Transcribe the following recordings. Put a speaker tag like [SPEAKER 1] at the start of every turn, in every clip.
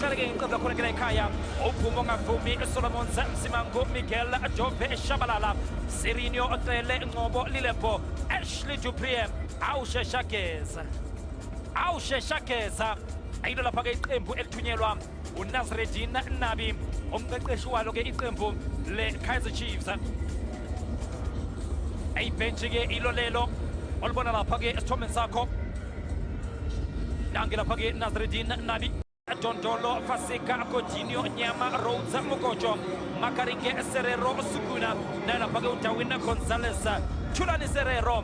[SPEAKER 1] siqaleke ngiqedla khona kela ekhaya uphuma ongavumi Solomon Msimangu Miguel Jove Shabalala Sirinio Otele Ngobo Lilebo Ashley Dupree awusheshageza ayilo lapha ke iqembu elithunyelwa uNazreddin Nabi umqeqeshi walo ke iqembu le Kaizer Chiefs ayibhenji ke ilolelo olibona lapha ke esithomeni sakho nange lapha ke Nazreddin Nabi Dondolo Fasika Coutinho Nyama Rhodes Mokojo Makaringe Serero Sukuna nalapha ke uDarwin Gonzalez Chulani Serero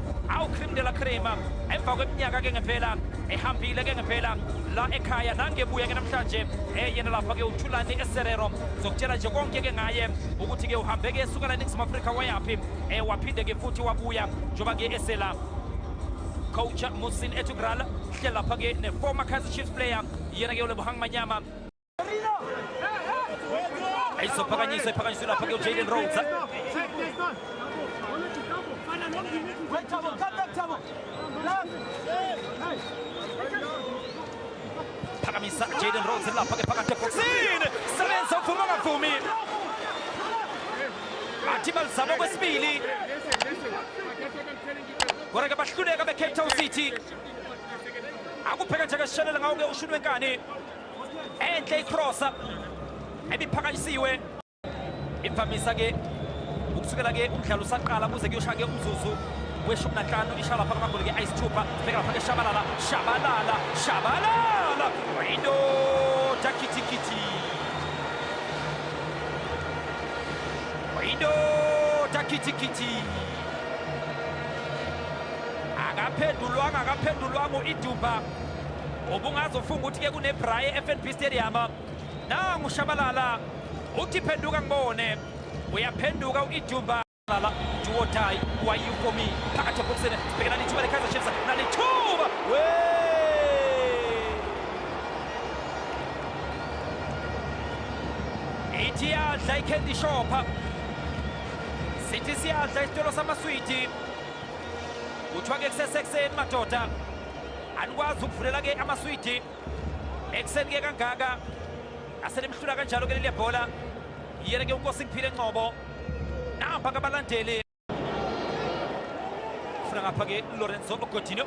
[SPEAKER 1] Cream de la Crema emva kweminyaka ke ngempela ehambile ke ngempela la ekhaya nangebuya ke namhlanje yena lapha ke uChulani Serero zokutshela nje konke ke ngaye ukuthi ke uhambe ke esuka la eNingizimu Afrika wayapi waphinde ke futhi wabuya njoba ke esela coach Musin Etugral hle lapha ke ne former Kaizer Chiefs player yena ke uLebohang Manyama iphakanyiswa lapha ke uJayden Rhodes phakamisa Jayden Rhodes lapha ke phakathi eboxini sebenza uvuma ngavumi athi balizama kwesibili kodwa ke bahluleka beCape Town City akupheka nje kesishelela ngawo ke uShunwenkani enhle icrossa ebiphakanyisiwe imvamisa ke ukusukela ke umdlalo usaqala kuze kuyosha ke umzuzu weshumi nanhlanu ishala lapha kwamagoli ke ayisithupha sibheka lapha ke Shabalala Windo Takitikiti akaphendulwanga uIdumba ubungazofunga ukuthi ke kunebraye FNB Stadium nangu Shabalala uthi phenduka ngibone uyaphenduka uIdumba la Juwotai why you for me phakathi eboxini sibhekana nethuba leKaizer Chiefs nalithuba ithi yadla iCandy Shop sithi siyadla isitolo samaswiti kuthiwa ke kusesekuseni madoda anikwazi ukuvulela ke amaswiti ekuseni ke kangaka aselemhlula kanjalo ke leli bhola yena ke uNkosi Ngiphile Ngcobo nampa kabalandeli ufuna ngapha ke Lorenzo Coutinho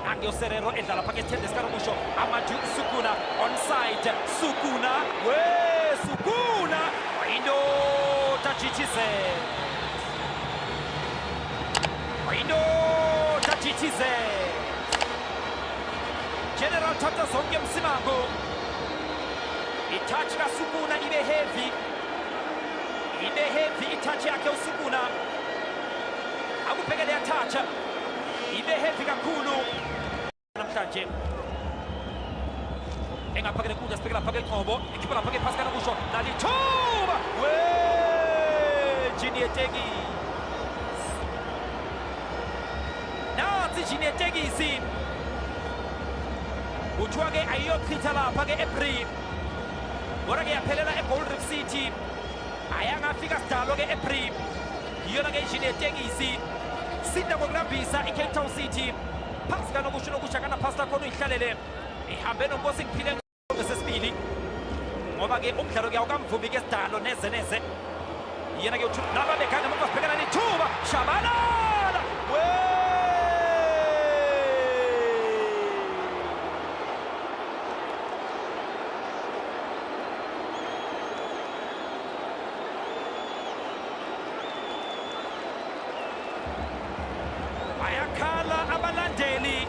[SPEAKER 1] nange uSerero edlala lapha ke Thende Skaramusho Amaju Sukuna onside Sukuna Windo Tachitize General Tata Zonke Msimangu itouch kaSukuna ibe heavy itouch yakhe uSukuna akuphekele yatouch ibe heavy kakhulu namhlanje engaphakele kude sibhekela lapha ke Ngcobo ikhipha lapha ke Pascal Kusho nalithuba Junior Tegisi kuthiwa ke ayiyochitha lapha ke eBree kodwa ke yaphelela eGold Reef City ayangafika sidalo ke eBree yona ke Junior Tegisi sida ngokulambisa iCape Town City phasi kanokusho nokusha kana pasta khona uyihlalele ihambe noNkosi Ngiphile ngesesibili ngoba ke umdlalo ke awukamvumi ke sidalo neze yena ke naba bekhanga ngoba sibhekana nethuba Shabalala ayakhala abalandeli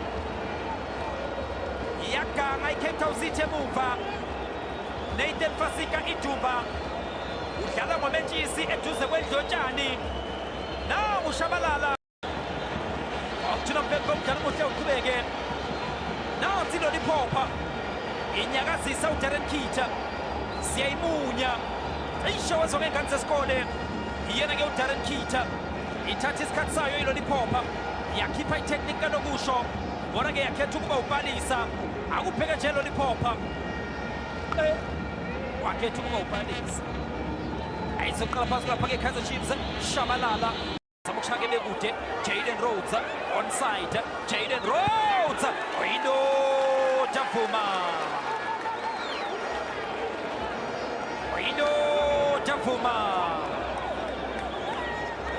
[SPEAKER 1] iyaganga iCape Town City emuva Nathan Fasika Idumba udlala ngometshisi eduze kwendlotshani nangu Shabalala okuthina mbeko umdlalo omuhle uqhubeke nansi loliphopa inyakazisa uDarren Kitcha siyayimunya isho wezonke ingane zesikole yena ke uDarren Kitcha ithatha isikhathi sayo iloliphopa yakhipha itechnique kanokusho kodwa ke yakhetha ukuba ubhalisa akupheke nje loliphopa wakhetha ukuba ubhalisa ayisoqala phasi lapha ke Kaizer Chiefs Shabalala samukushake bekude Jayden Rhodes onside Jayden Rhodes Windo Tafuma Fuma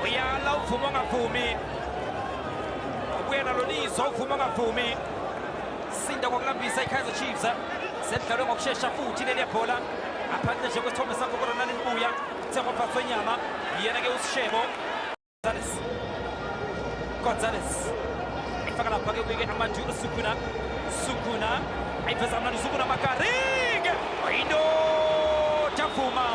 [SPEAKER 1] uyala uVuma ngavumi ubuyela Loniso uVuma ngavumi sinda kokulambisa iKaizer Chiefs sedlalwe ngokushesha futhi leli bhola aphandle nje kwesithombe sakho koRonani Mbuya sekophathwa inyama yena-ke uSishebo Gonzalez ifaka lapha-ke kuye Amadou Sukuna ayiveza mnandi Sukuna Makaring indoda Fuma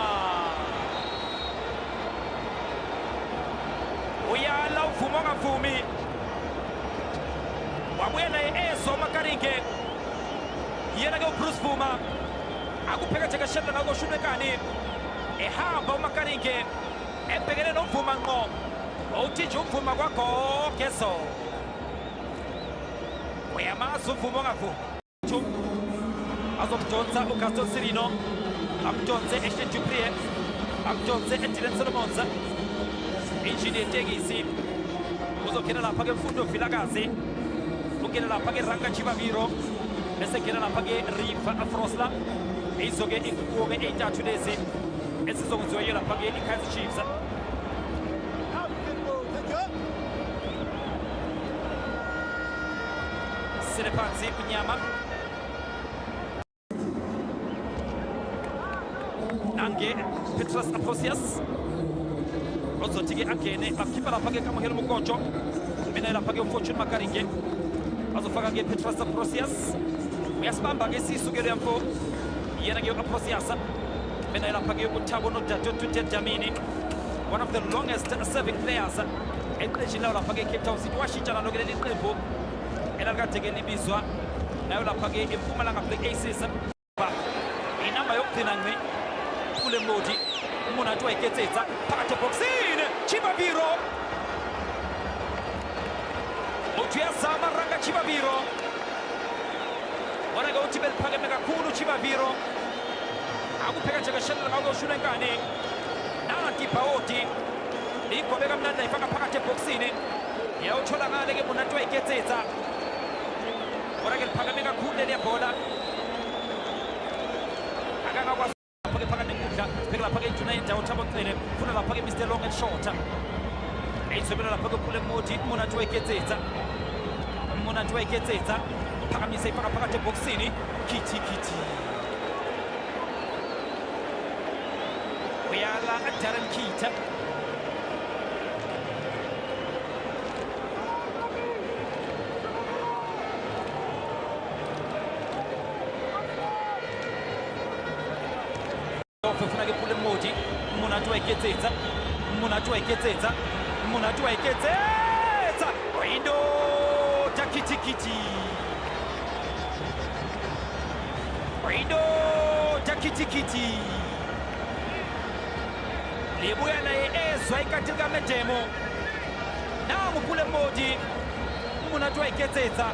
[SPEAKER 1] uyala uVuma ongavumi wabuyela Eso Makaringe yena-ke uBruce Fuma akupheketheke shedla nakoshunekani ehamba uMakaringe ebhekene noVuma ngqo uthinje uVuma kwaGogeso uyamazi uVuma ongavumi azomdonsa uGaston Sirino amdonse Ashton Duprie amdonse Dylan Solomons Engineer Tegisi uzongena lapha-ke Mfundo Vilakazi ungena lapha-ke Ranga Chivaviro bese ngena lapha-ke Riva Frosla izo-ke ikuwo-ke ey'ntathu lezi esizokwenziwa yiyo lapha-ke iKaizer Chiefs sile phansi unyama nange Petrus Aprosius ozothi-ke angene bakhipha lapha-ke Kamohelo Mukotsho mina lapha-ke uFortune Makaringe azofaka-ke Petrus Aprosius uyasibamba-ke siyisukelo yamfo yena-ke u-Aprosius mina lapha-ke uThabo Nodado Tutet Dlamini one of the longest serving players eqeshini layo lapha-ke Cape Town City washintshana noke leli qembu elalukade-ke libizwa nayo lapha-ke eMpumalanga Black Aces inamba yokugcina ngci kule modi uMonathi wayiketsetsa phakathi eboxini Chivaviro uthi uyazama Ranga Chivaviro wona-ke uthi beliphakeme kakhulu Chivaviro akupheketheke shedla nakoshunekani nanti ibhawodi ligobe kamnandi ayifaka phakathi eboxini yawutholakale-ke Monathi wayiketsetsa wona-ke liphakeme kakhulu leli bhola akangakwazi lapha-ke phakathi enkundla bheke lapha-ke ijuna yendawo Thabo Ncele funa lapha-ke Mr Long and Shorter eyithobela lapha-ke kule modi Monathi wayiketsetsa uphakamisa ifaka phakathi eboxini kithi uyala Darren Kita ofuna-ke kule modi Monathi wayiketsetsa indoda kithi libuya naye ezwa ikati likaMedemo nangu kule modi Monathi wayiketsetsa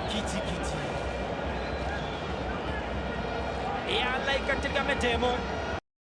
[SPEAKER 1] kithi yala ikati likaMedemo